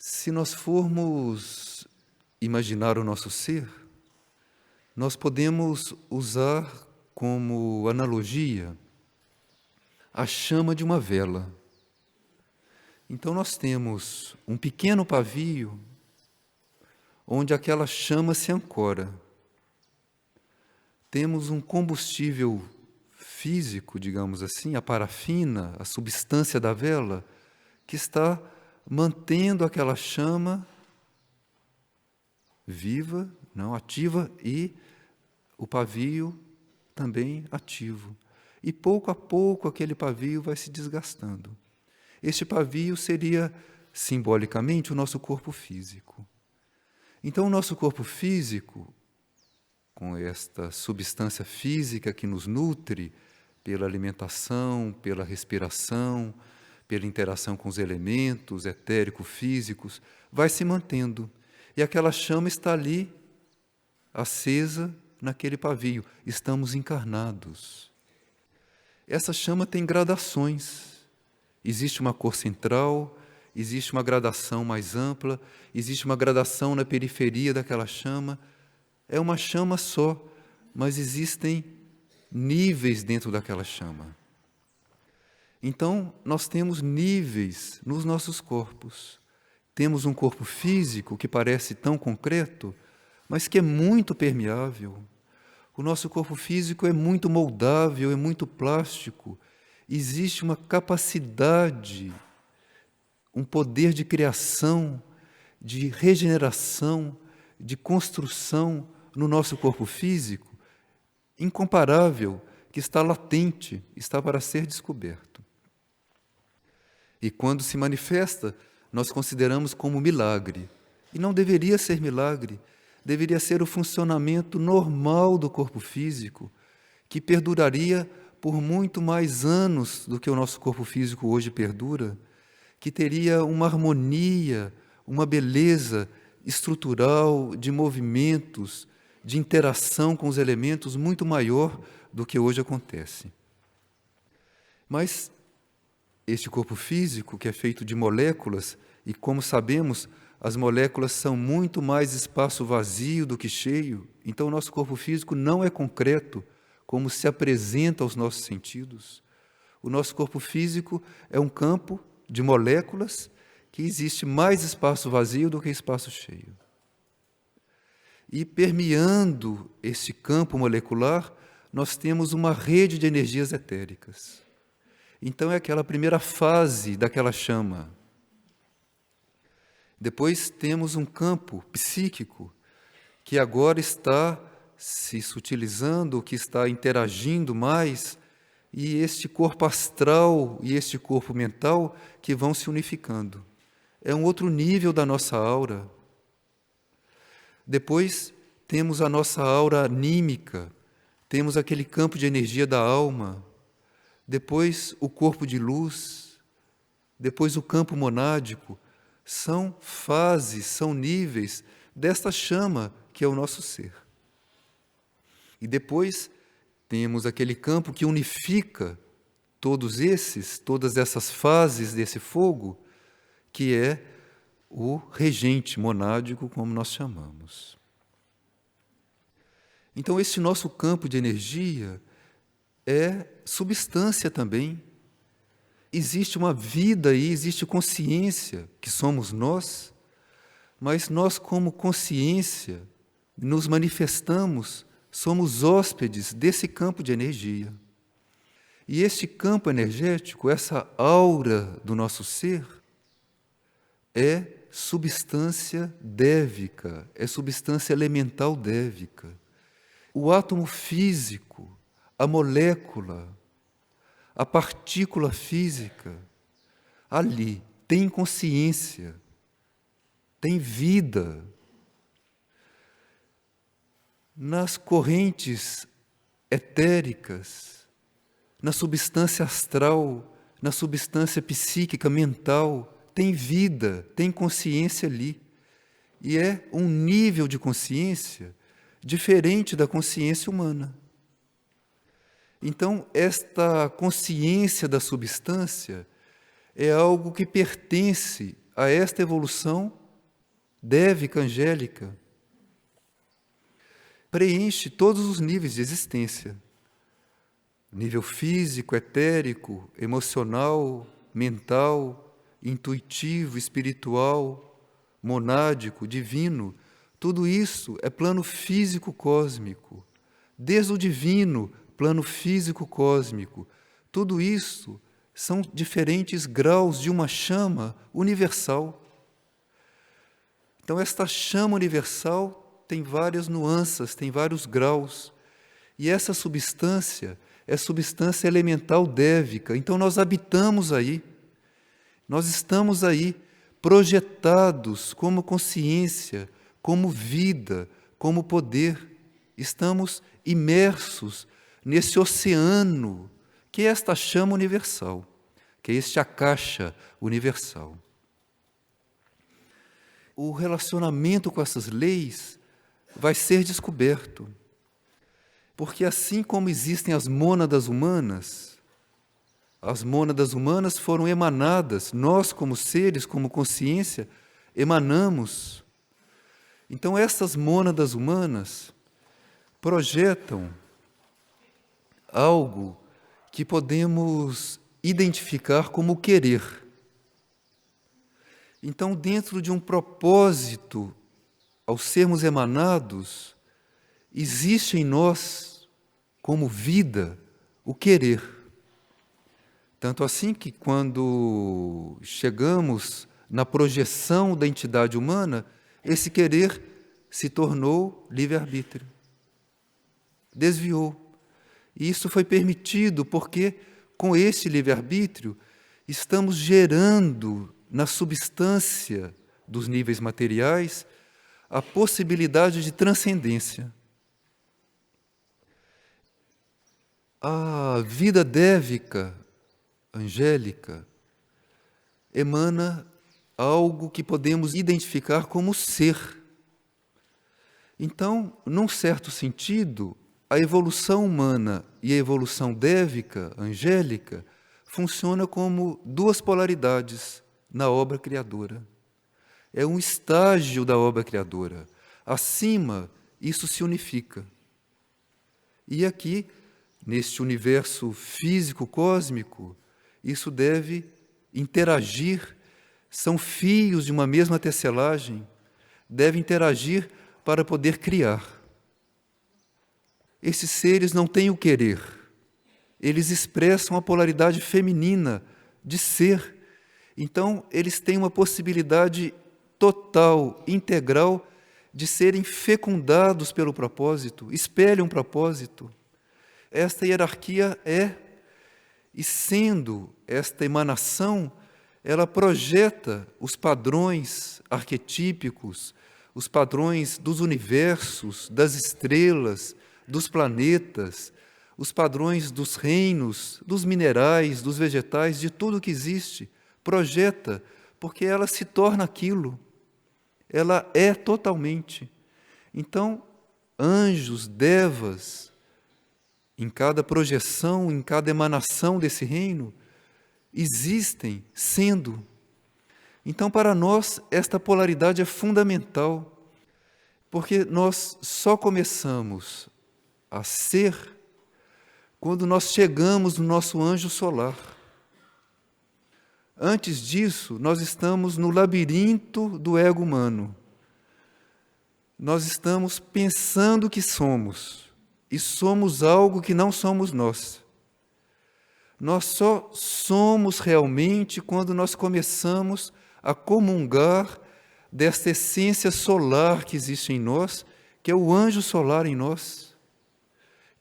Se nós formos imaginar o nosso ser, nós podemos usar como analogia a chama de uma vela. Então nós temos um pequeno pavio onde aquela chama se ancora. Temos um combustível físico, digamos assim, a parafina, a substância da vela, que está mantendo aquela chama viva, não ativa, e o pavio também ativo. E pouco a pouco aquele pavio vai se desgastando. Este pavio seria, simbolicamente, o nosso corpo físico. Então, o nosso corpo físico, com esta substância física que nos nutre pela alimentação, pela respiração, pela interação com os elementos etérico-físicos, vai se mantendo. E aquela chama está ali, acesa naquele pavio. Estamos encarnados. Essa chama tem gradações. Existe uma cor central, existe uma gradação mais ampla, existe uma gradação na periferia daquela chama. É uma chama só, mas existem níveis dentro daquela chama. Então, nós temos níveis nos nossos corpos. Temos um corpo físico que parece tão concreto, mas que é muito permeável. O nosso corpo físico é muito moldável, é muito plástico. Existe uma capacidade, um poder de criação, de regeneração, de construção no nosso corpo físico, incomparável, que está latente, está para ser descoberto. E quando se manifesta, nós consideramos como milagre. E não deveria ser milagre, deveria ser o funcionamento normal do corpo físico, que perduraria por muito mais anos do que o nosso corpo físico hoje perdura, que teria uma harmonia, uma beleza estrutural de movimentos, de interação com os elementos muito maior do que hoje acontece. Mas este corpo físico, que é feito de moléculas, e como sabemos, as moléculas são muito mais espaço vazio do que cheio, então o nosso corpo físico não é concreto, como se apresenta aos nossos sentidos. O nosso corpo físico é um campo de moléculas que existe mais espaço vazio do que espaço cheio. E permeando esse campo molecular, nós temos uma rede de energias etéricas. Então é aquela primeira fase daquela chama. Depois temos um campo psíquico que agora está se sutilizando, que está interagindo mais, e este corpo astral e este corpo mental que vão se unificando. É um outro nível da nossa aura. Depois temos a nossa aura anímica, temos aquele campo de energia da alma, depois o corpo de luz, depois o campo monádico. São fases, são níveis desta chama que é o nosso ser. E depois temos aquele campo que unifica todas essas fases desse fogo, que é o regente monádico, como nós chamamos. Então, esse nosso campo de energia é substância também. Existe uma vida aí, existe consciência, que somos nós, mas nós, como consciência, nos manifestamos, somos hóspedes desse campo de energia. E este campo energético, essa aura do nosso ser, é substância dévica, é substância elemental dévica. O átomo físico, a molécula, a partícula física, ali, tem consciência, tem vida. Nas correntes etéricas, na substância astral, na substância psíquica, mental, tem vida, tem consciência ali. E é um nível de consciência diferente da consciência humana. Então, esta consciência da substância é algo que pertence a esta evolução dévica, angélica. Preenche todos os níveis de existência. Nível físico, etérico, emocional, mental, intuitivo, espiritual, monádico, divino. Tudo isso é plano físico cósmico. Desde o divino, plano físico cósmico. Tudo isso são diferentes graus de uma chama universal. Então, esta chama universal tem várias nuances, tem vários graus. E essa substância é substância elemental dévica. Então, nós habitamos aí. Nós estamos aí projetados como consciência, como vida, como poder. Estamos imersos nesse oceano que é esta chama universal, que é este akasha universal. O relacionamento com essas leis vai ser descoberto, porque assim como existem as mônadas humanas foram emanadas, nós como seres, como consciência, emanamos. Então essas mônadas humanas projetam algo que podemos identificar como querer. Então, dentro de um propósito, ao sermos emanados, existe em nós, como vida, o querer. Tanto assim que, quando chegamos na projeção da entidade humana, esse querer se tornou livre-arbítrio. Desviou. E isso foi permitido porque, com esse livre-arbítrio, estamos gerando na substância dos níveis materiais a possibilidade de transcendência. A vida dévica, angélica, emana algo que podemos identificar como ser. Então, num certo sentido, a evolução humana e a evolução dévica, angélica, funciona como duas polaridades na obra criadora. É um estágio da obra criadora. Acima, isso se unifica. E aqui, neste universo físico cósmico, isso deve interagir, são fios de uma mesma tecelagem, deve interagir para poder criar. Esses seres não têm o querer, eles expressam a polaridade feminina de ser. Então, eles têm uma possibilidade total, integral, de serem fecundados pelo propósito, espelham um propósito. Esta hierarquia é, e sendo esta emanação, ela projeta os padrões arquetípicos, os padrões dos universos, das estrelas, dos planetas, os padrões dos reinos, dos minerais, dos vegetais, de tudo que existe, projeta, porque ela se torna aquilo, ela é totalmente. Então, anjos, devas, em cada projeção, em cada emanação desse reino, existem sendo. Então, para nós, esta polaridade é fundamental, porque nós só começamos a ser quando nós chegamos no nosso anjo solar. Antes disso, nós estamos no labirinto do ego humano. Nós estamos pensando que somos, e somos algo que não somos nós. Nós só somos realmente quando nós começamos a comungar desta essência solar que existe em nós, que é o anjo solar em nós,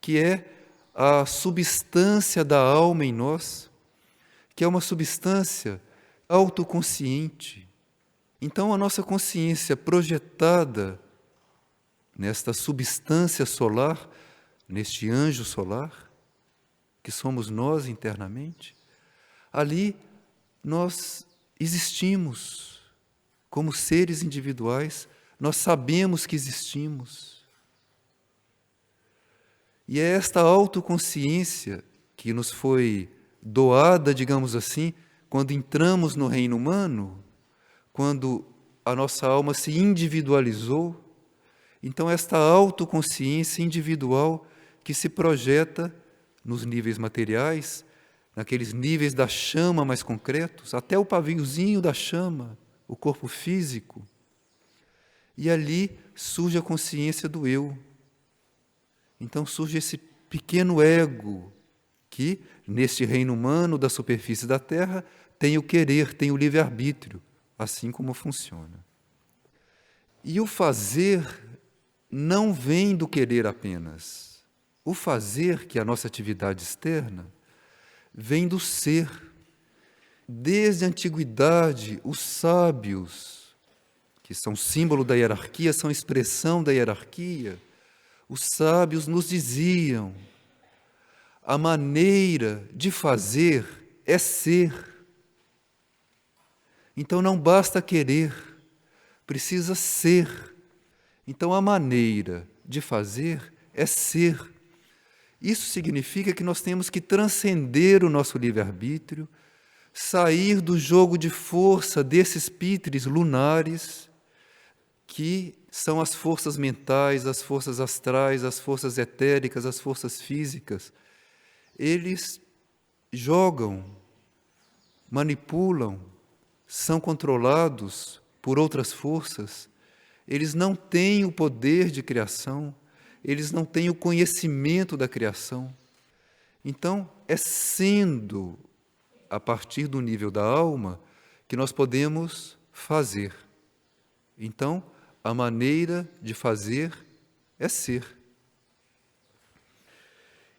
que é a substância da alma em nós, que é uma substância autoconsciente. Então, a nossa consciência projetada nesta substância solar, neste anjo solar, que somos nós internamente, ali nós existimos como seres individuais, nós sabemos que existimos. E é esta autoconsciência que nos foi doada, digamos assim, quando entramos no reino humano, quando a nossa alma se individualizou, então esta autoconsciência individual que se projeta nos níveis materiais, naqueles níveis da chama mais concretos, até o paviozinho da chama, o corpo físico. E ali surge a consciência do eu. Então surge esse pequeno ego que, neste reino humano da superfície da Terra, tem o querer, tem o livre-arbítrio, assim como funciona. E o fazer não vem do querer apenas. O fazer, que é a nossa atividade externa, vem do ser. Desde a antiguidade, os sábios, que são símbolo da hierarquia, são expressão da hierarquia, os sábios nos diziam: a maneira de fazer é ser. Então não basta querer, precisa ser. Então a maneira de fazer é ser. Isso significa que nós temos que transcender o nosso livre-arbítrio, sair do jogo de força desses pitres lunares, que são as forças mentais, as forças astrais, as forças etéricas, as forças físicas. Eles jogam, manipulam, são controlados por outras forças. Eles não têm o poder de criação, eles não têm o conhecimento da criação. Então, é sendo a partir do nível da alma que nós podemos fazer. Então, a maneira de fazer é ser.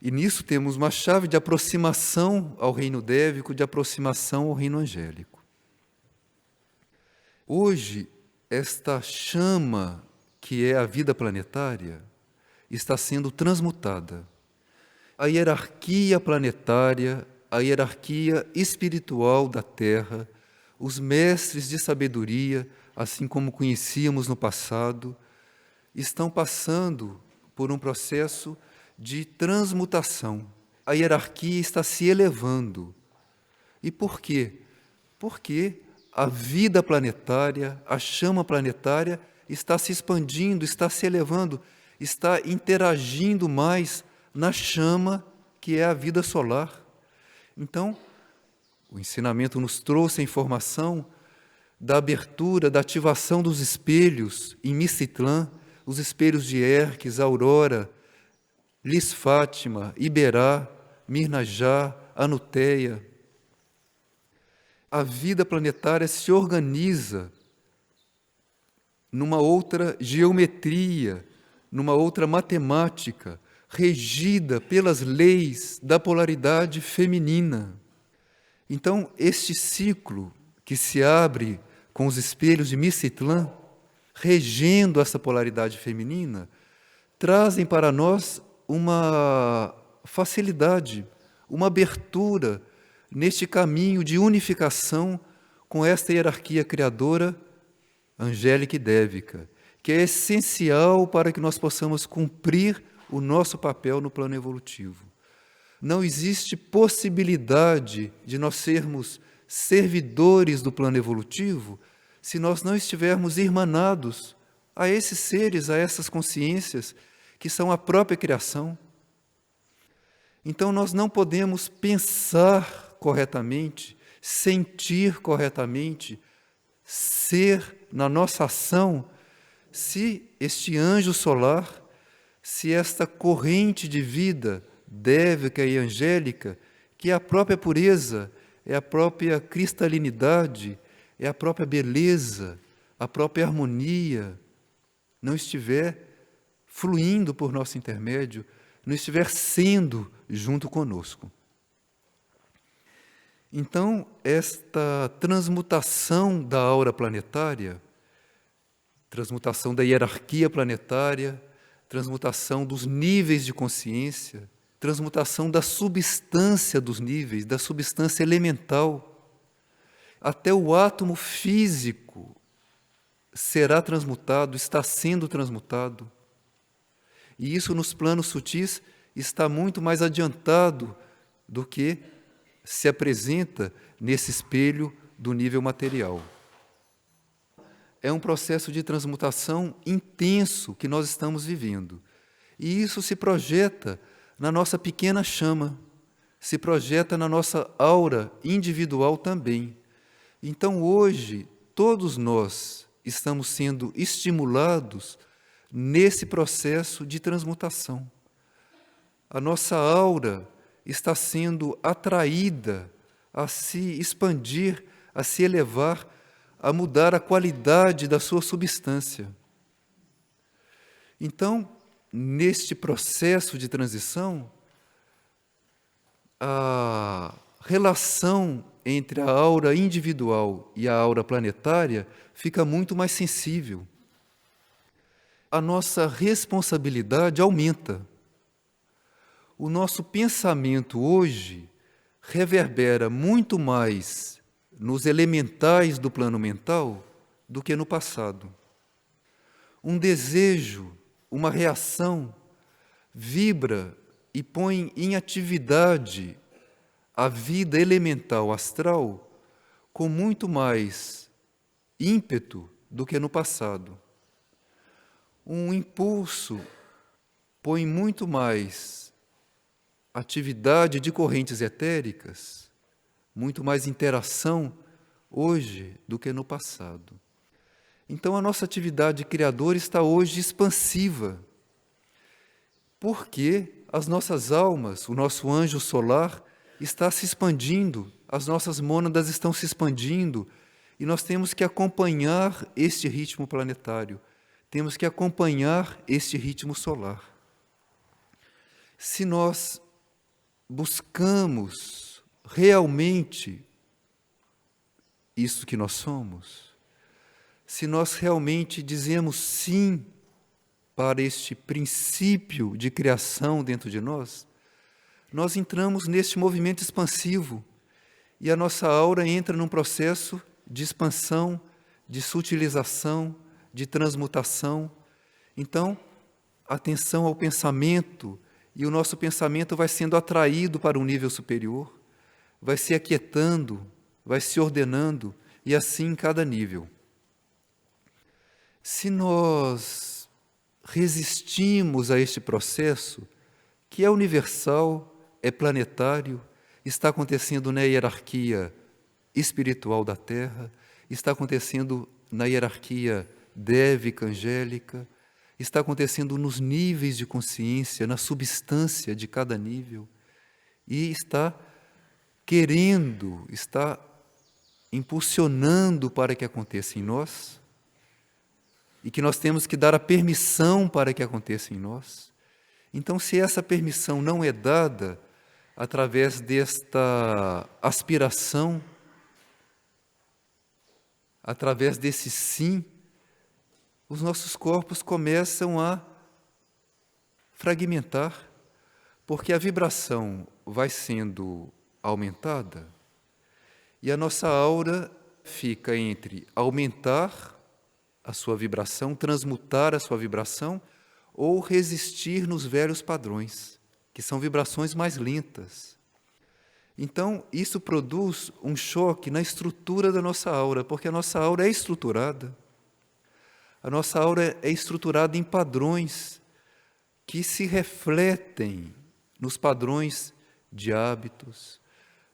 E nisso temos uma chave de aproximação ao reino dévico, de aproximação ao reino angélico. Hoje, esta chama, que é a vida planetária, está sendo transmutada. A hierarquia planetária, a hierarquia espiritual da Terra, os mestres de sabedoria, assim como conhecíamos no passado, estão passando por um processo de transmutação. A hierarquia está se elevando. E por quê? Porque a vida planetária, a chama planetária está se expandindo, está se elevando, está interagindo mais na chama que é a vida solar. Então, o ensinamento nos trouxe a informação da abertura, da ativação dos espelhos em Mistitlã, os espelhos de Erques, Aurora, Lis Fátima, Iberá, Mirnajá, Anuteia. A vida planetária se organiza numa outra geometria, numa outra matemática, regida pelas leis da polaridade feminina. Então, este ciclo que se abre com os espelhos de Mistitlã, regendo essa polaridade feminina, trazem para nós uma facilidade, uma abertura neste caminho de unificação com esta hierarquia criadora, angélica e dévica, que é essencial para que nós possamos cumprir o nosso papel no plano evolutivo. Não existe possibilidade de nós sermos servidores do plano evolutivo se nós não estivermos irmanados a esses seres, a essas consciências que são a própria criação. Então nós não podemos pensar corretamente, sentir corretamente, ser na nossa ação, se este anjo solar, se esta corrente de vida dévica e angélica, que é a própria pureza, é a própria cristalinidade, é a própria beleza, a própria harmonia, não estiver fluindo por nosso intermédio, não estiver sendo junto conosco. Então, esta transmutação da aura planetária, transmutação da hierarquia planetária, transmutação dos níveis de consciência, transmutação da substância dos níveis, da substância elemental. Até o átomo físico será transmutado, está sendo transmutado. E isso nos planos sutis está muito mais adiantado do que se apresenta nesse espelho do nível material. é um processo de transmutação intenso que nós estamos vivendo. E isso se projeta na nossa pequena chama, se projeta na nossa aura individual também. Então, hoje, todos nós estamos sendo estimulados nesse processo de transmutação. A nossa aura está sendo atraída a se expandir, a se elevar, a mudar a qualidade da sua substância. Então, neste processo de transição, a relação entre a aura individual e a aura planetária fica muito mais sensível. A nossa responsabilidade aumenta. O nosso pensamento hoje reverbera muito mais nos elementais do plano mental do que no passado. Um desejo, uma reação, vibra e põe em atividade a vida elemental astral com muito mais ímpeto do que no passado. Um impulso põe muito mais atividade de correntes etéricas, muito mais interação hoje do que no passado. Então, a nossa atividade criadora está hoje expansiva, porque as nossas almas, o nosso anjo solar, está se expandindo, as nossas mônadas estão se expandindo, e nós temos que acompanhar este ritmo planetário, temos que acompanhar este ritmo solar. Se nós buscamos realmente isso que nós somos, se nós realmente dizemos sim para este princípio de criação dentro de nós, nós entramos neste movimento expansivo e a nossa aura entra num processo de expansão, de sutilização, de transmutação. Então, atenção ao pensamento, e o nosso pensamento vai sendo atraído para um nível superior, vai se aquietando, vai se ordenando, e assim em cada nível. Se nós resistimos a este processo, que é universal, é planetário, está acontecendo na hierarquia espiritual da Terra, está acontecendo na hierarquia dévica, angélica, está acontecendo nos níveis de consciência, na substância de cada nível, e está querendo, está impulsionando para que aconteça em nós, e que nós temos que dar a permissão para que aconteça em nós. Então, se essa permissão não é dada através desta aspiração, através desse sim, os nossos corpos começam a fragmentar, porque a vibração vai sendo aumentada e a nossa aura fica entre aumentar a sua vibração, transmutar a sua vibração, ou resistir nos velhos padrões, que são vibrações mais lentas. Então, isso produz um choque na estrutura da nossa aura, porque a nossa aura é estruturada. A nossa aura é estruturada em padrões que se refletem nos padrões de hábitos,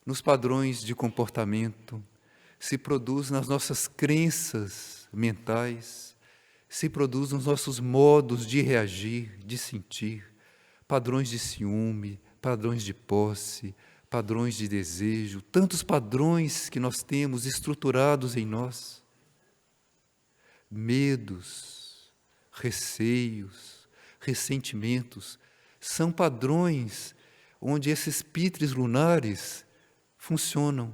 nos padrões de comportamento, se produz nas nossas crenças mentais, se produz nos nossos modos de reagir, de sentir, padrões de ciúme, padrões de posse, padrões de desejo, tantos padrões que nós temos estruturados em nós. Medos, receios, ressentimentos, são padrões onde esses pitres lunares funcionam.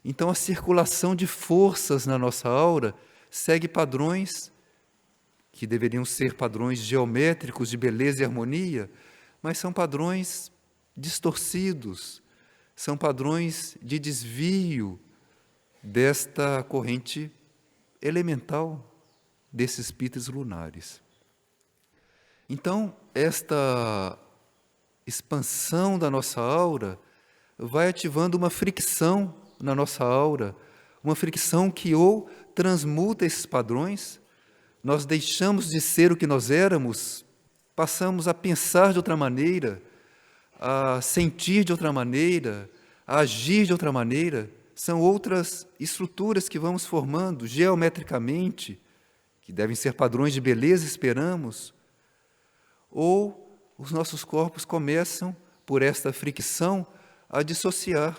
Então, a circulação de forças na nossa aura segue padrões que deveriam ser padrões geométricos de beleza e harmonia, mas são padrões distorcidos, são padrões de desvio desta corrente elemental desses pitres lunares. Então, esta expansão da nossa aura vai ativando uma fricção na nossa aura, uma fricção que ou transmuta esses padrões, nós deixamos de ser o que nós éramos, passamos a pensar de outra maneira, a sentir de outra maneira, a agir de outra maneira. São outras estruturas que vamos formando geometricamente, que devem ser padrões de beleza, esperamos, ou os nossos corpos começam, por esta fricção, a dissociar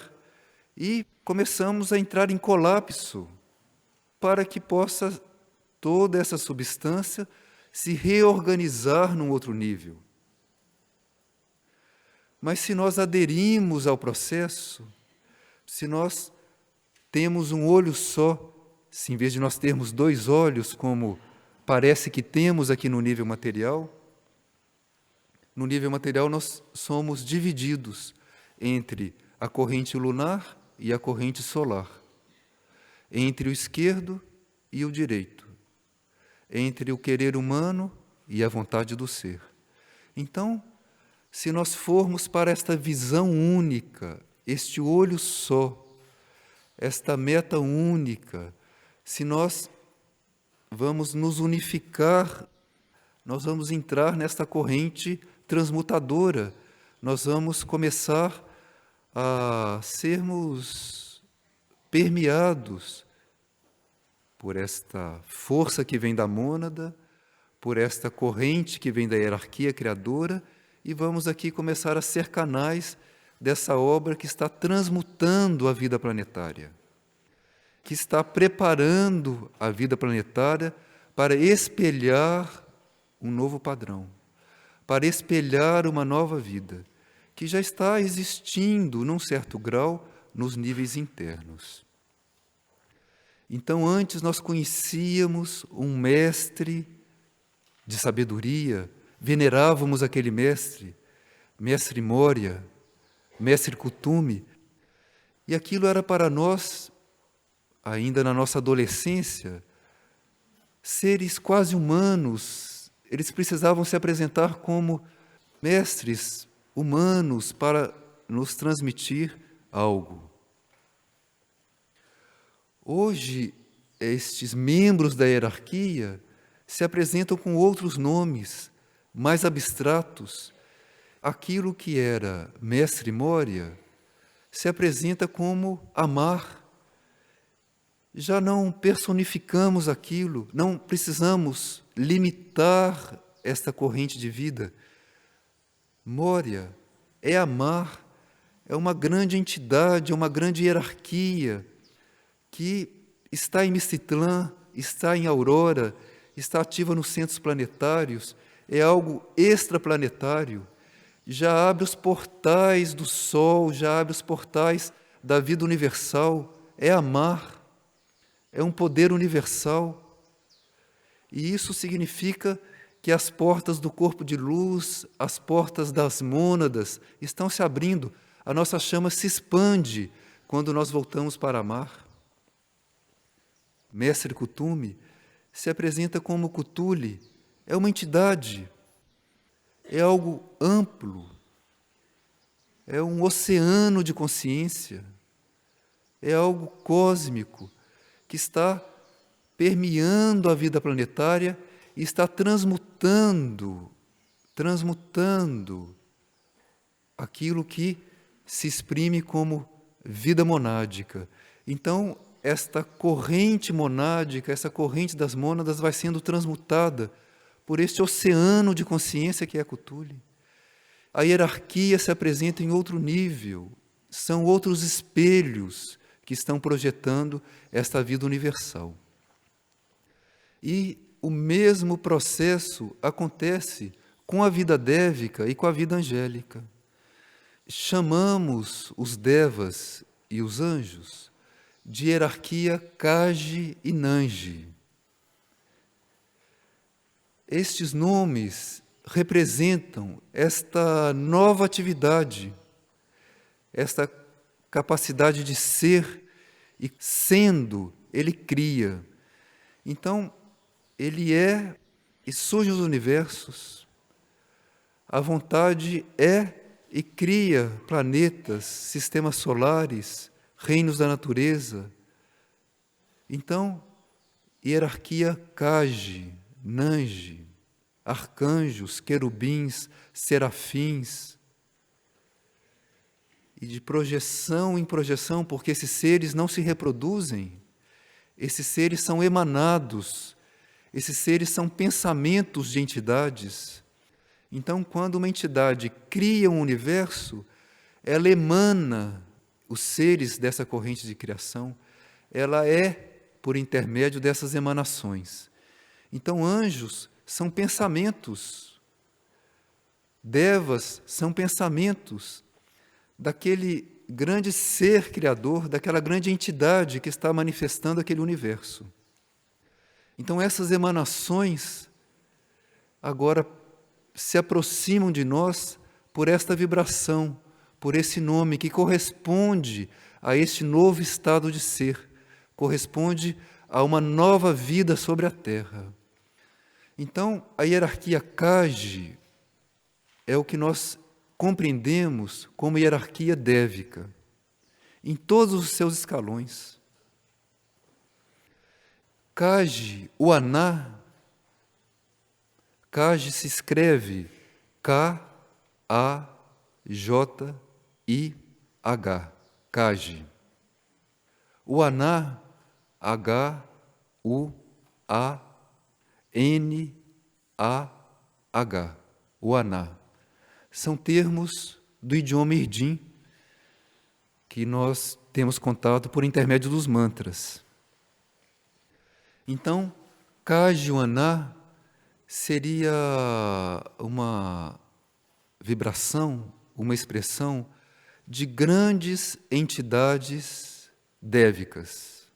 e começamos a entrar em colapso para que possa toda essa substância se reorganizar num outro nível. Mas se nós aderimos ao processo, se nós temos um olho só, se em vez de nós termos dois olhos, como parece que temos aqui no nível material, no nível material nós somos divididos entre a corrente lunar e a corrente solar, entre o esquerdo e o direito, entre o querer humano e a vontade do ser. Então, se nós formos para esta visão única, este olho só, esta meta única, se nós vamos nos unificar, nós vamos entrar nesta corrente transmutadora, nós vamos começar a sermos permeados por esta força que vem da mônada, por esta corrente que vem da hierarquia criadora, e vamos aqui começar a ser canais dessa obra que está transmutando a vida planetária, que está preparando a vida planetária para espelhar um novo padrão, para espelhar uma nova vida, que já está existindo, num certo grau, nos níveis internos. Então, antes nós conhecíamos um mestre de sabedoria, venerávamos aquele mestre, mestre Moria, mestre Kuthumi, e aquilo era para nós, ainda na nossa adolescência, seres quase humanos. Eles precisavam se apresentar como mestres humanos para nos transmitir algo. Hoje, estes membros da hierarquia se apresentam com outros nomes, mais abstratos. Aquilo que era mestre Moria se apresenta como amar. Já não personificamos aquilo, não precisamos limitar esta corrente de vida. Moria é amar, é uma grande entidade, é uma grande hierarquia que está em Mistitlã, está em Aurora, está ativa nos centros planetários, é algo extraplanetário. Já abre os portais do Sol, já abre os portais da vida universal, é amar, é um poder universal. E isso significa que as portas do corpo de luz, as portas das mônadas estão se abrindo, a nossa chama se expande quando nós voltamos para amar. Mestre Kuthumi se apresenta como Cthulhu, é uma entidade, é algo amplo, é um oceano de consciência, é algo cósmico que está permeando a vida planetária e está transmutando aquilo que se exprime como vida monádica. Então, esta corrente monádica, essa corrente das mônadas vai sendo transmutada por este oceano de consciência que é Cthulhu. A hierarquia se apresenta em outro nível, são outros espelhos que estão projetando esta vida universal. E o mesmo processo acontece com a vida dévica e com a vida angélica. Chamamos os devas e os anjos de hierarquia Kaji e Nanji. Estes nomes representam esta nova atividade, esta capacidade de ser e, sendo, ele cria. Então, ele é e surge os universos. A vontade é e cria planetas, sistemas solares, reinos da natureza, Então, hierarquia Kage, Nange, arcanjos, querubins, serafins, e de projeção em projeção, porque esses seres não se reproduzem, esses seres são emanados, esses seres são pensamentos de entidades. Então, quando uma entidade cria um universo, ela emana os seres dessa corrente de criação, ela é por intermédio dessas emanações. Então, anjos são pensamentos, devas são pensamentos daquele grande ser criador, daquela grande entidade que está manifestando aquele universo. Então, essas emanações agora se aproximam de nós por esta vibração, por esse nome que corresponde a este novo estado de ser, corresponde a uma nova vida sobre a Terra. Então, a hierarquia Kage é o que nós compreendemos como hierarquia dévica, em todos os seus escalões. Kage, o Aná, Kage se escreve K-A-J-I-H, Kage. O Aná, H-U-A-N-A-H, o Aná. São termos do idioma Irdim, que nós temos contato por intermédio dos mantras. Então, Kage-Aná seria uma vibração, uma expressão de grandes entidades dévicas.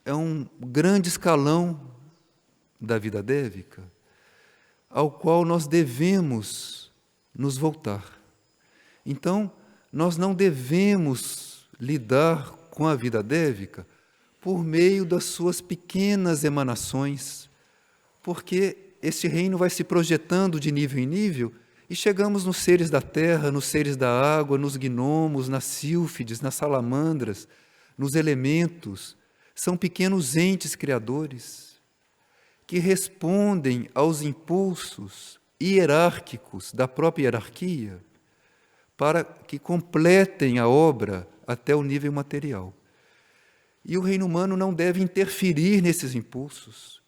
É um grande escalão da vida dévica, ao qual nós devemos nos voltar. Então, nós não devemos lidar com a vida dévica por meio das suas pequenas emanações, porque este reino vai se projetando de nível em nível e chegamos nos seres da terra, nos seres da água, nos gnomos, nas sílfides, nas salamandras, nos elementos. São pequenos entes criadores que respondem aos impulsos hierárquicos da própria hierarquia para que completem a obra até o nível material. E o reino humano não deve interferir nesses impulsos.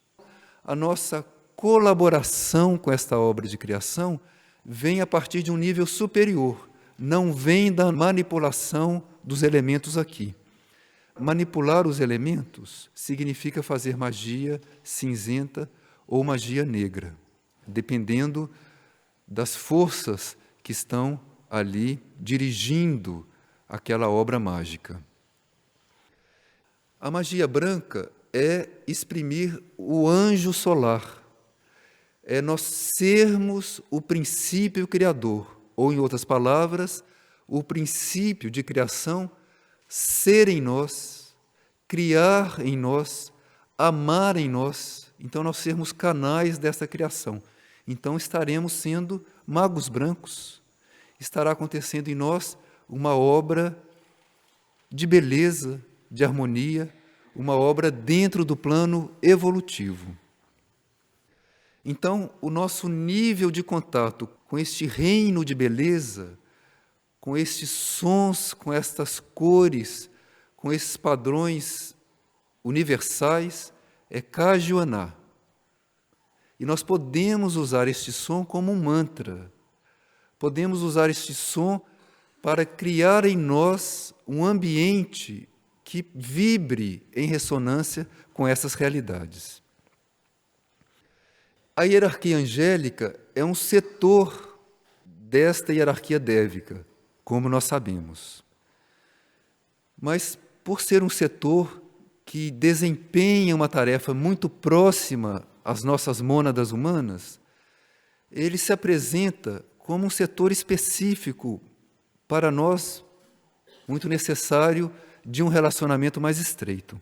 A nossa colaboração com esta obra de criação vem a partir de um nível superior, não vem da manipulação dos elementos aqui. Manipular os elementos significa fazer magia cinzenta ou magia negra, dependendo das forças que estão ali dirigindo aquela obra mágica. A magia branca é exprimir o anjo solar, é nós sermos o princípio criador, ou, em outras palavras, o princípio de criação ser em nós, criar em nós, amar em nós. Então, nós sermos canais dessa criação. Então, estaremos sendo magos brancos. Estará acontecendo em nós uma obra de beleza, de harmonia, uma obra dentro do plano evolutivo. Então, o nosso nível de contato com este reino de beleza, com estes sons, com estas cores, com esses padrões universais, é Kage-Aná. E nós podemos usar este som como um mantra. Podemos usar este som para criar em nós um ambiente que vibre em ressonância com essas realidades. A hierarquia angélica é um setor desta hierarquia dévica, como nós sabemos. Mas, por ser um setor que desempenha uma tarefa muito próxima às nossas mônadas humanas, ele se apresenta como um setor específico para nós, muito necessário de um relacionamento mais estreito.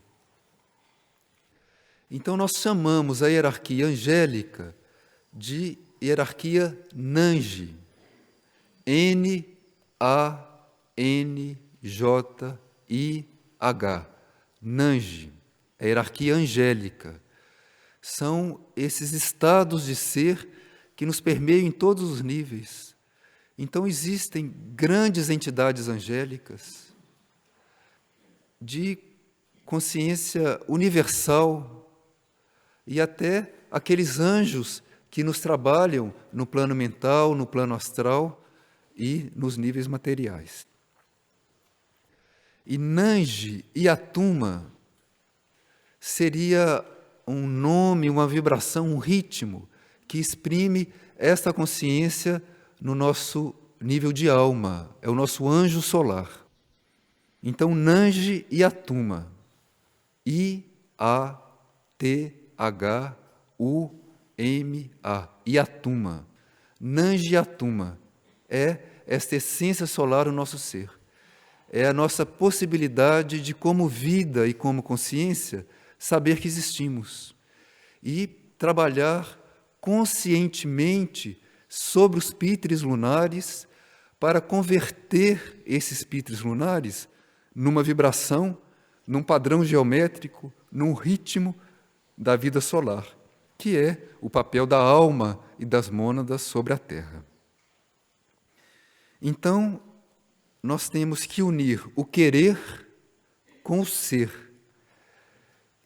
Então, nós chamamos a hierarquia angélica de hierarquia Nange, N-A-N-J-I-H, Nange. a hierarquia angélica. São esses estados de ser que nos permeiam em todos os níveis. Então, existem grandes entidades angélicas de consciência universal e até aqueles anjos que nos trabalham no plano mental, no plano astral e nos níveis materiais. E Nange e Atuma seria um nome, uma vibração, um ritmo que exprime esta consciência no nosso nível de alma. É o nosso anjo solar. Então, Nange e Atuma. I-A-T-H-U-M-A. Iatuma. Nange e Atuma. É esta essência solar do nosso ser. É a nossa possibilidade de, como vida e como consciência, saber que existimos e trabalhar conscientemente sobre os pitres lunares para converter esses pitres lunares numa vibração, num padrão geométrico, num ritmo da vida solar, que é o papel da alma e das mônadas sobre a Terra. Então, nós temos que unir o querer com o ser.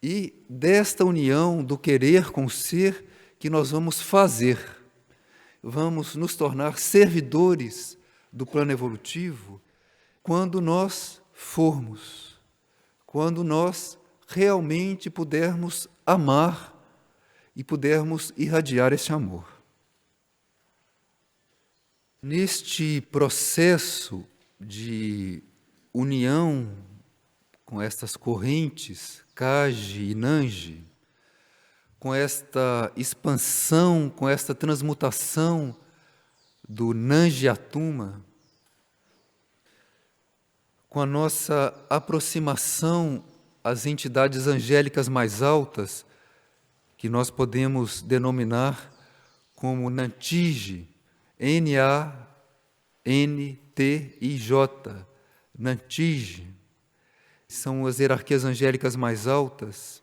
E desta união do querer com o ser que nós vamos fazer. Vamos nos tornar servidores do plano evolutivo quando nós formos, quando nós realmente pudermos amar e pudermos irradiar esse amor. Neste processo de união com estas correntes, Kaji e Nange, com esta expansão, com esta transmutação do Nange Atuma, com a nossa aproximação às entidades angélicas mais altas, que nós podemos denominar como Nantij, N-A-N-T-I-J, Nantij, são as hierarquias angélicas mais altas,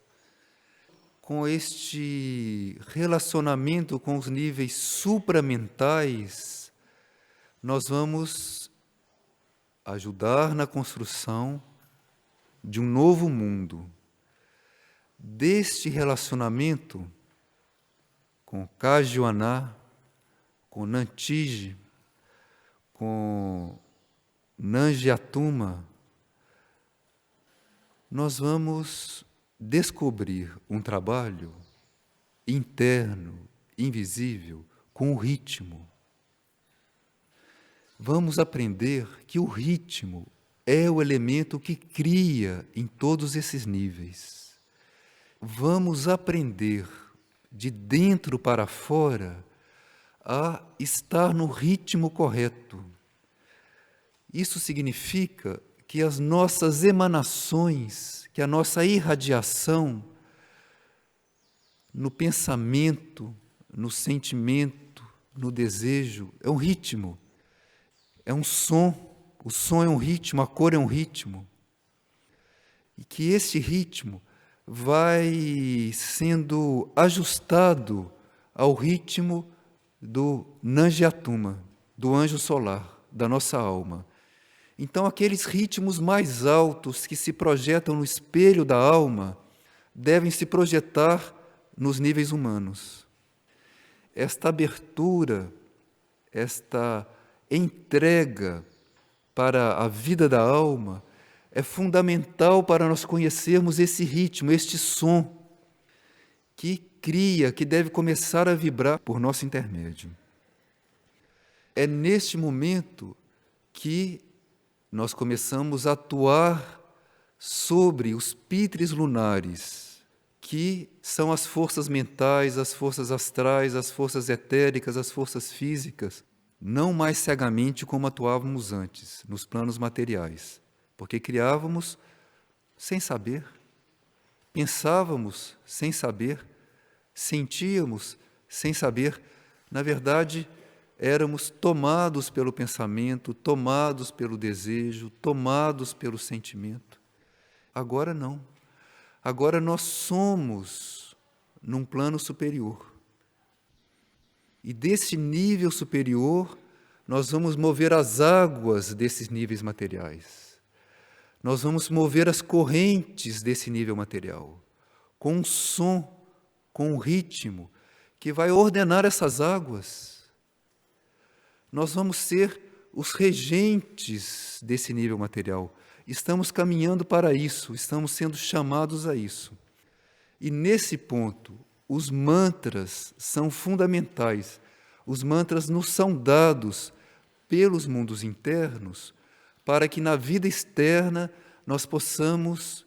com este relacionamento com os níveis supramentais, nós vamos ajudar na construção de um novo mundo. Deste relacionamento com Kajuaná, com Nantij, com Nange Atuma, nós vamos descobrir um trabalho interno, invisível, com o ritmo. Vamos aprender que o ritmo é o elemento que cria em todos esses níveis. Vamos aprender de dentro para fora a estar no ritmo correto. Isso significa que as nossas emanações, que a nossa irradiação no pensamento, no sentimento, no desejo, é um ritmo, é um som. O som é um ritmo, a cor é um ritmo. E que esse ritmo vai sendo ajustado ao ritmo do Nange Atuma, do anjo solar, da nossa alma. Então, aqueles ritmos mais altos que se projetam no espelho da alma devem se projetar nos níveis humanos. Esta abertura, esta entrega para a vida da alma é fundamental para nós conhecermos esse ritmo, este som que cria, que deve começar a vibrar por nosso intermédio. É neste momento que nós começamos a atuar sobre os pitres lunares, que são as forças mentais, as forças astrais, as forças etéricas, as forças físicas, não mais cegamente como atuávamos antes, nos planos materiais, porque criávamos sem saber, pensávamos sem saber, sentíamos sem saber. Na verdade, éramos tomados pelo pensamento, tomados pelo desejo, tomados pelo sentimento. Agora não. Agora nós somos num plano superior. E desse nível superior, nós vamos mover as águas desses níveis materiais. Nós vamos mover as correntes desse nível material, com um som, com um ritmo, que vai ordenar essas águas. Nós vamos ser os regentes desse nível material. Estamos caminhando para isso, estamos sendo chamados a isso. E nesse ponto, os mantras são fundamentais. Os mantras nos são dados pelos mundos internos para que na vida externa nós possamos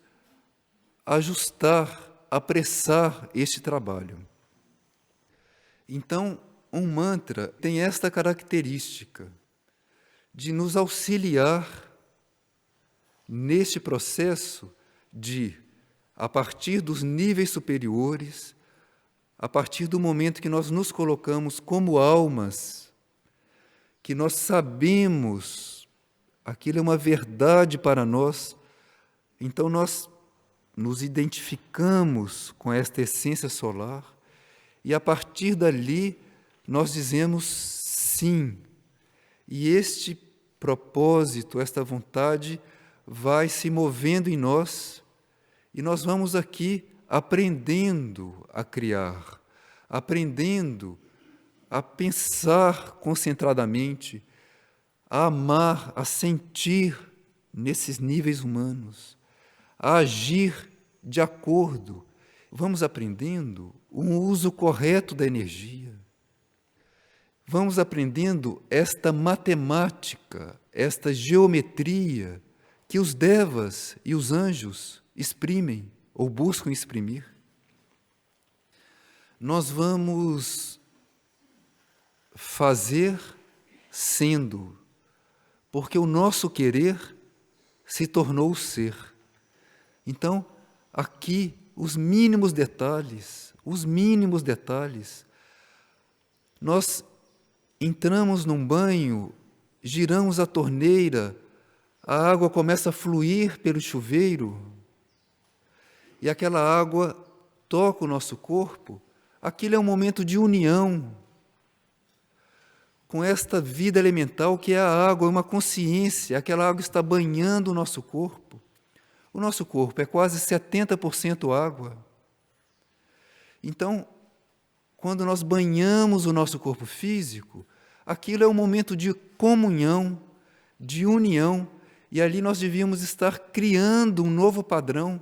ajustar, apressar este trabalho. Então, um mantra tem esta característica de nos auxiliar neste processo de, a partir dos níveis superiores, a partir do momento que nós nos colocamos como almas, que nós sabemos, aquilo é uma verdade para nós, então nós nos identificamos com esta essência solar e a partir dali nós dizemos sim. E este propósito, esta vontade vai se movendo em nós e nós vamos aqui aprendendo a criar, aprendendo a pensar concentradamente, a amar, a sentir nesses níveis humanos, a agir de acordo. Vamos aprendendo um uso correto da energia. Vamos aprendendo esta matemática, esta geometria que os devas e os anjos exprimem ou buscam exprimir. Nós vamos fazer sendo, porque o nosso querer se tornou ser. Então, aqui, os mínimos detalhes, nós entramos num banho, giramos a torneira, a água começa a fluir pelo chuveiro, e aquela água toca o nosso corpo, aquilo é um momento de união com esta vida elemental que é a água, é uma consciência, aquela água está banhando o nosso corpo. O nosso corpo é quase 70% água. Então, quando nós banhamos o nosso corpo físico, aquilo é um momento de comunhão, de união, e ali nós devíamos estar criando um novo padrão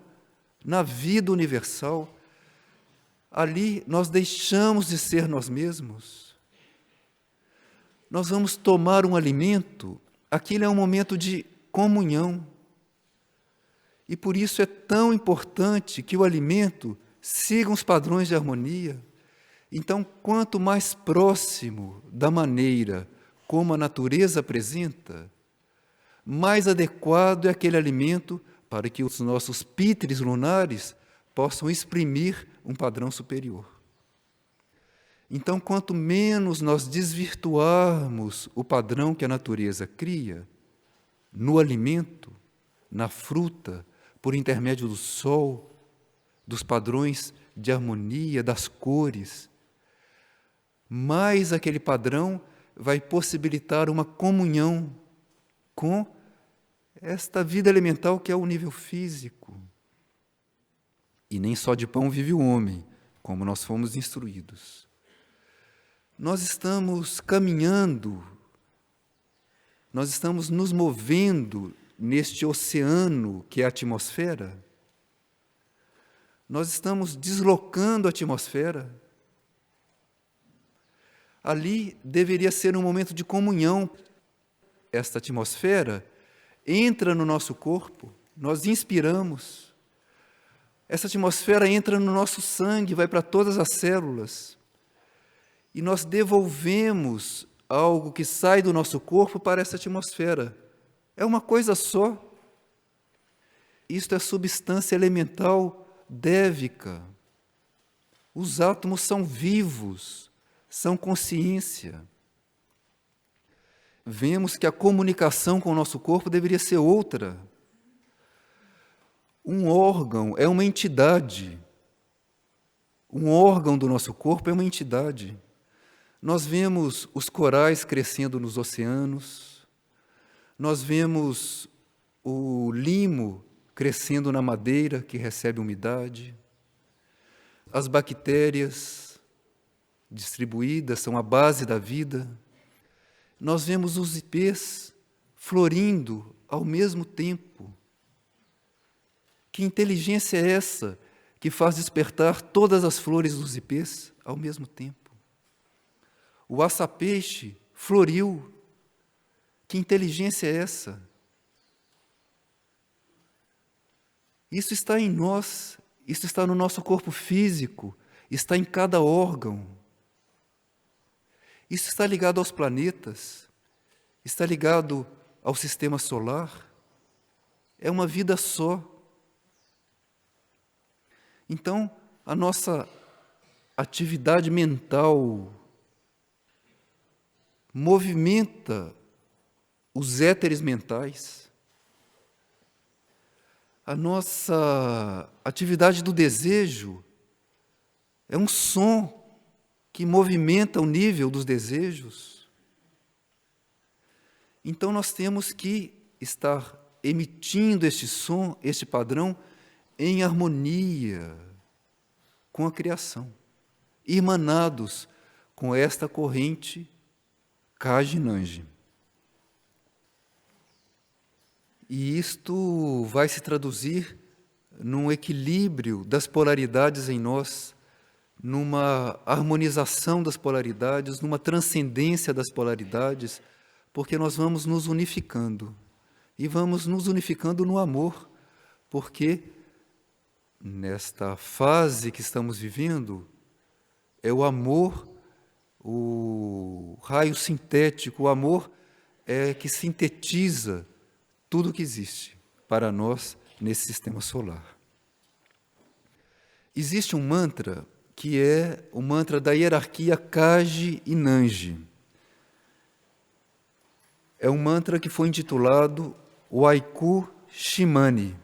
na vida universal. Ali nós deixamos de ser nós mesmos. Nós vamos tomar um alimento, aquilo é um momento de comunhão. E por isso é tão importante que o alimento siga os padrões de harmonia. Então, quanto mais próximo da maneira como a natureza apresenta, mais adequado é aquele alimento para que os nossos pitres lunares possam exprimir um padrão superior. Então, quanto menos nós desvirtuarmos o padrão que a natureza cria, no alimento, na fruta, por intermédio do sol, dos padrões de harmonia, das cores, mais aquele padrão vai possibilitar uma comunhão com esta vida elemental que é o nível físico. E nem só de pão vive o homem, como nós fomos instruídos. Nós estamos caminhando, nós estamos nos movendo neste oceano que é a atmosfera. Nós estamos deslocando a atmosfera. Ali deveria ser um momento de comunhão. Esta atmosfera entra no nosso corpo, nós inspiramos. Essa atmosfera entra no nosso sangue, vai para todas as células. E nós devolvemos algo que sai do nosso corpo para essa atmosfera. É uma coisa só. Isto é substância elemental dévica. Os átomos são vivos, são consciência. Vemos que a comunicação com o nosso corpo deveria ser outra. Um órgão é uma entidade. Um órgão do nosso corpo é uma entidade. Nós vemos os corais crescendo nos oceanos, nós vemos o limo crescendo na madeira que recebe umidade, as bactérias distribuídas são a base da vida, nós vemos os ipês florindo ao mesmo tempo. Que inteligência é essa que faz despertar todas as flores dos ipês ao mesmo tempo? O aça-peixe floriu. Que inteligência é essa? Isso está em nós, isso está no nosso corpo físico, está em cada órgão. Isso está ligado aos planetas, está ligado ao sistema solar. É uma vida só. Então, a nossa atividade mental movimenta os éteres mentais. A nossa atividade do desejo é um som que movimenta o nível dos desejos. Então nós temos que estar emitindo este som, este padrão, em harmonia com a criação, irmanados com esta corrente Kaji-Nanji. E isto vai se traduzir num equilíbrio das polaridades em nós, numa harmonização das polaridades, numa transcendência das polaridades, porque nós vamos nos unificando. E vamos nos unificando no amor, porque nesta fase que estamos vivendo, é o amor, o raio sintético, o amor é que sintetiza tudo que existe para nós nesse sistema solar. Existe um mantra que é o mantra da hierarquia Kaji e Nanji. É um mantra que foi intitulado o Haiku Shimane.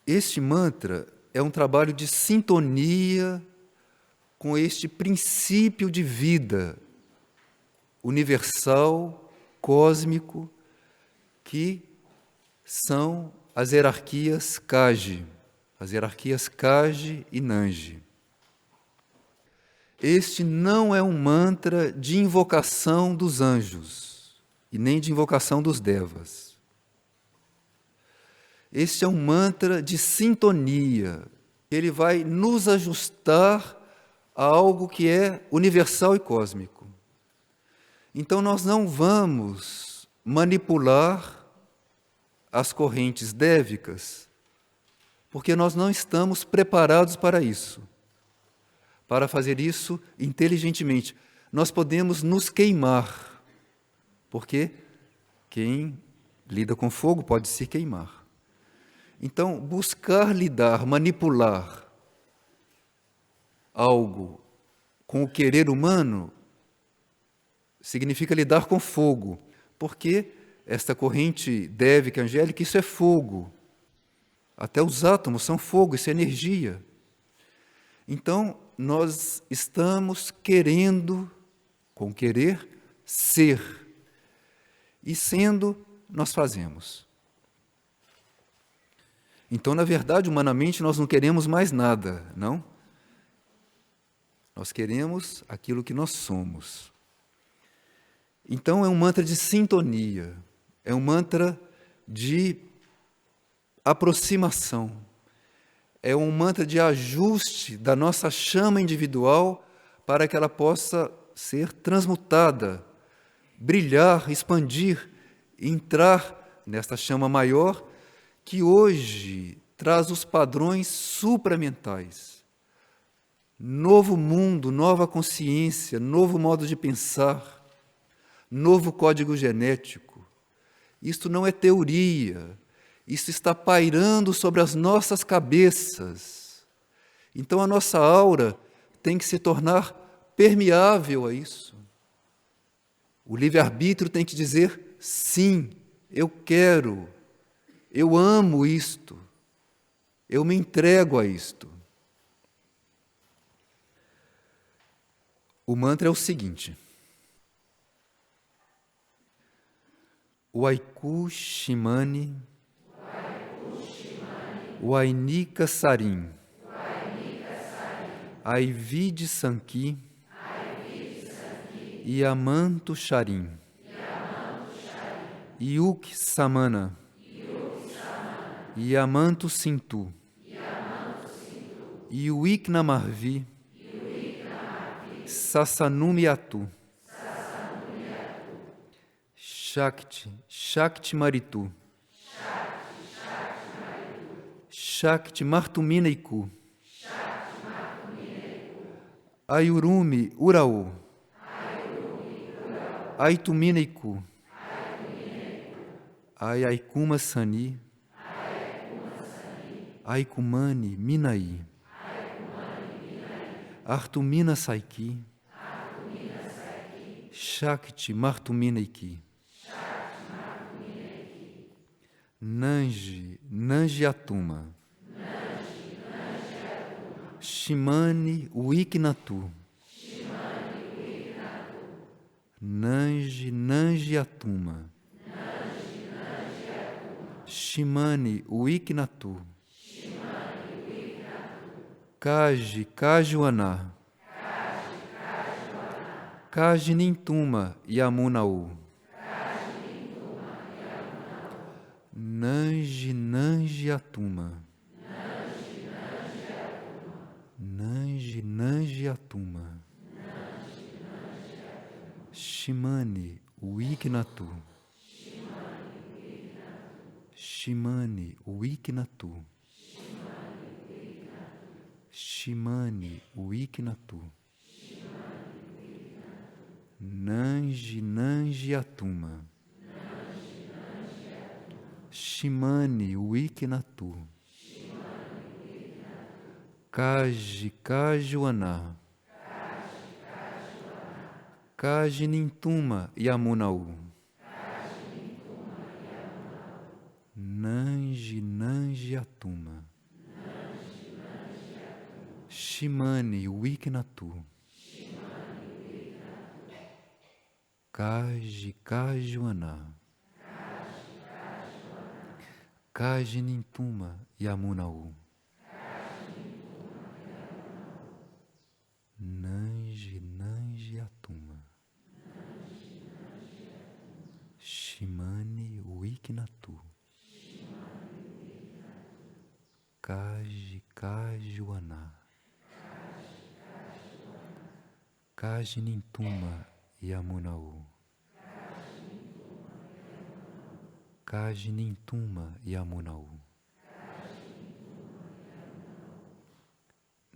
Este mantra é um trabalho de sintonia com este princípio de vida universal, cósmico, que são as hierarquias Kaji, as hierarquias Kaji e Nanji. Este não é um mantra de invocação dos anjos e nem de invocação dos devas. Este é um mantra de sintonia. Ele vai nos ajustar a algo que é universal e cósmico. Então nós não vamos manipular as correntes dévicas, porque nós não estamos preparados para isso. Para fazer isso inteligentemente, nós podemos nos queimar, porque quem lida com fogo pode se queimar. Então, buscar lidar, manipular algo com o querer humano significa lidar com fogo, porque esta corrente dévica, angélica, isso é fogo. Até os átomos são fogo, isso é energia. Então, nós estamos querendo, com querer, ser. E sendo, nós fazemos. Então, na verdade, humanamente, nós não queremos mais nada, não? Nós queremos aquilo que nós somos. Então, é um mantra de sintonia, é um mantra de aproximação, é um mantra de ajuste da nossa chama individual para que ela possa ser transmutada, brilhar, expandir, entrar nesta chama maior que hoje traz os padrões supramentais. Novo mundo, nova consciência, novo modo de pensar, novo código genético. Isto não é teoria, isso está pairando sobre as nossas cabeças. Então a nossa aura tem que se tornar permeável a isso. O livre-arbítrio tem que dizer, sim, eu quero Eu amo isto. Eu me entrego a isto. O mantra é o seguinte: Waiku Shimani, Wainika Sarim, Aivide Sanki, Yamantu Sharim, Yuk Samana, Yamantu Sintu, Yuik Namarvi, Sasanumyatu, Shakti, Shakti Maritu, Shakti Martuminaiku, Ayurumi Uraú, Aituminaiku, Ayaikuma Sani, Aikumani Minai, Artumina Saiki, Shakti Martuminaiki, Nanji, Nanjiatuma, Shimani Wiknatu, Nanji, Nanjiatuma, Shimani Wiknatu, Kaji, Kajuaná, Kaji Nintuma Yamunau, Nanji, Nanjiatuma, Nanji, Nanjiatuma, Shimani Wiknatu, Shimani Wiknatu, Shimani Wiknatu, Nanji, Nanjiatuma, Shimani Wiknatu, Kaji, Kajuaná, Kaji Nintuma Yamunau, Nanji, Nanjiatuma, Shimani Wiknatu, Kaji, Kajuaná, Kaji Nintuma Yamunau, Nanji, Nanjiatuma, Shimani Wiknatu, Kaji, Kajuaná, Kaji Nintuma Yamunau, Kaji Nintuma Yamunau,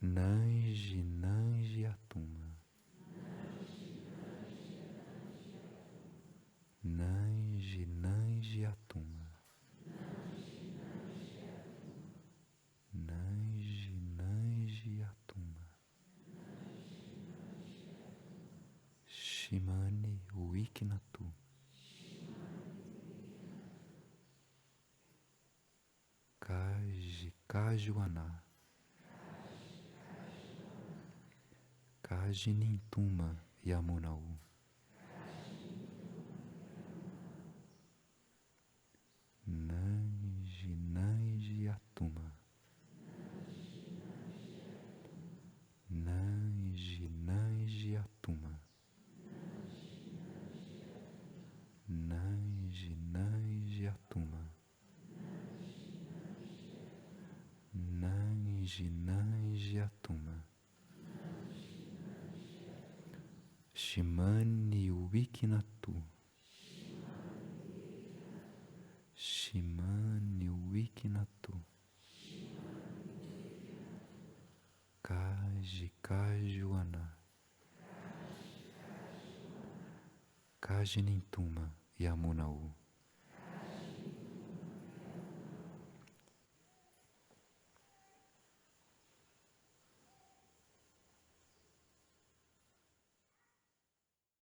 Nanji, Nanjiatuma, Nanji, Nanjiatuma, Nanji, Nanjiatuma, Shimani Wiknatu, Kaji, Kajuaná, Kaji Nintuma Yamunau, Nanji, Nanjiatuma, Nanji, Nanjiatuma, Nanji, Nanjiatuma, Nanji, Nanjiatuma, Shimani Wiknatu, Shimani Wiknatu, Kaji, Kajuaná, Kaji Nintuma Yamunau,